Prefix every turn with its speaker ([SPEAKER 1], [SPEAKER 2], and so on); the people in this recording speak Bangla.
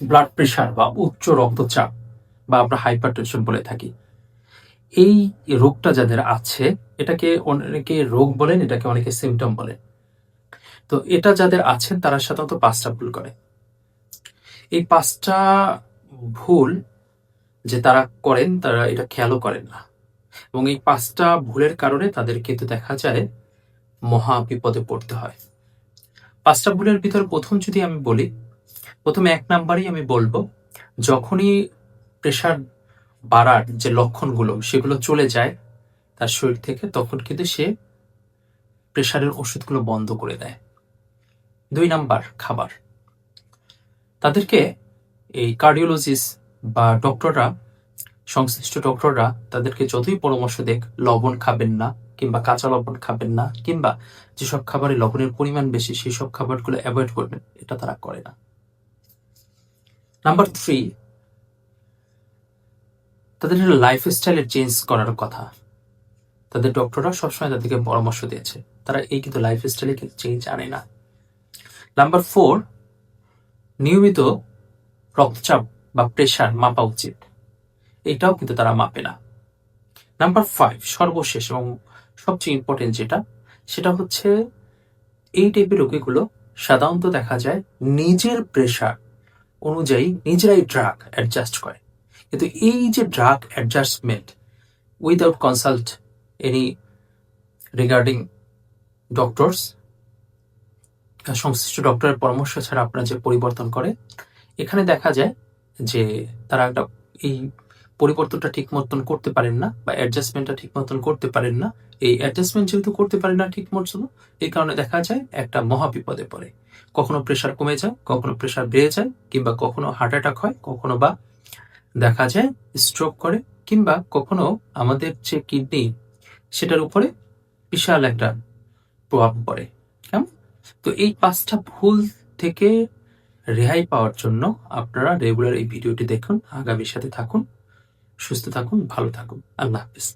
[SPEAKER 1] ব্লাড প্রেশার বা উচ্চ রক্তচাপ বা আমরা হাইপারটেনশন বলে থাকি, এই রোগটা যাদের আছে, এটাকে অনেকে রোগ বলেন, এটাকে অনেকে সিমটম বলেন। তো এটা যাদের আছেন তারা সাধারণত 5টা ভুল করে। এই 5টা ভুল যে তারা করেন, তারা এটা খেয়ালও করেন না, এবং এই 5টা ভুলের কারণে তাদের কিন্তু দেখা যায় মহা বিপদে পড়তে হয়। 5টা ভুলের ভিতর প্রথম যদি আমি বলি, প্রথমে 1 নাম্বারই আমি বলবো, যখনই প্রেশার বাড়ার যে লক্ষণগুলো সেগুলো চলে যায় তার শরীর থেকে, তখন কিন্তু সে প্রেশারের ওষুধগুলো বন্ধ করে দেয়। 2 নাম্বার, খাবার। তাদেরকে এই কার্ডিওলজিস্ট বা ডক্টররা, সংশ্লিষ্ট ডক্টররা তাদেরকে যতই পরামর্শ দেখ, লবণ খাবেন না, কিংবা কাঁচা লবণ খাবেন না, কিংবা যেসব খাবারে লবণের পরিমাণ বেশি সেই সব খাবারগুলো অ্যাভয়েড করবেন, এটা তারা করে না। নাম্বার 3, তাদের লাইফস্টাইলের চেঞ্জ করার কথা তাদের ডক্টররা সবসময় তাদেরকে পরামর্শ দিয়েছে, তারা এই কিন্তু লাইফস্টাইলে কিন্তু চেঞ্জ আনে না। নাম্বার 4, নিয়মিত রক্তচাপ বা প্রেশার মাপা উচিত, এটাও কিন্তু তারা মাপে না। নাম্বার 5, সর্বশেষ এবং সবচেয়ে ইম্পর্টেন্ট যেটা, সেটা হচ্ছে এই টাইপের রোগীগুলো সাধারণত দেখা যায় নিজের প্রেশার অনুযায়ী নিজেরাই ড্রাগ অ্যাডজাস্ট করে, কিন্তু এই যে drug adjustment without consult any regarding doctors, সংশ্লিষ্ট ডক্টরের পরামর্শ ছাড়া আপনার যে পরিবর্তন করে, এখানে দেখা যায় যে তারা একটা এই পরিবর্তনটা ঠিক মতন করতে পারেন না, বা অ্যাডজাস্টমেন্টটা ঠিক মতন করতে পারেন না। এই অ্যাডজাস্টমেন্ট যেহেতু করতে পারেন না ঠিক মতন, এই কারণে দেখা যায় একটা মহা বিপদে পড়ে। কখনো প্রেশার কমে যায়, কখনো প্রেশার বেড়ে যায়, কিংবা কখনো হার্ট অ্যাটাক হয়, কখনো বা দেখা যায় স্ট্রোক করে, কিংবা কখনো আমাদের যে কিডনি সেটার উপরে বিশাল একটা প্রভাব পড়ে। কেমন? তো এই 5টা ভুল থেকে রেহাই পাওয়ার জন্য আপনারা রেগুলার এই ভিডিওটি দেখুন, আগামীর সাথে থাকুন, সুস্থ থাকুন, ভালো থাকুন। আল্লাহ হাফিজ।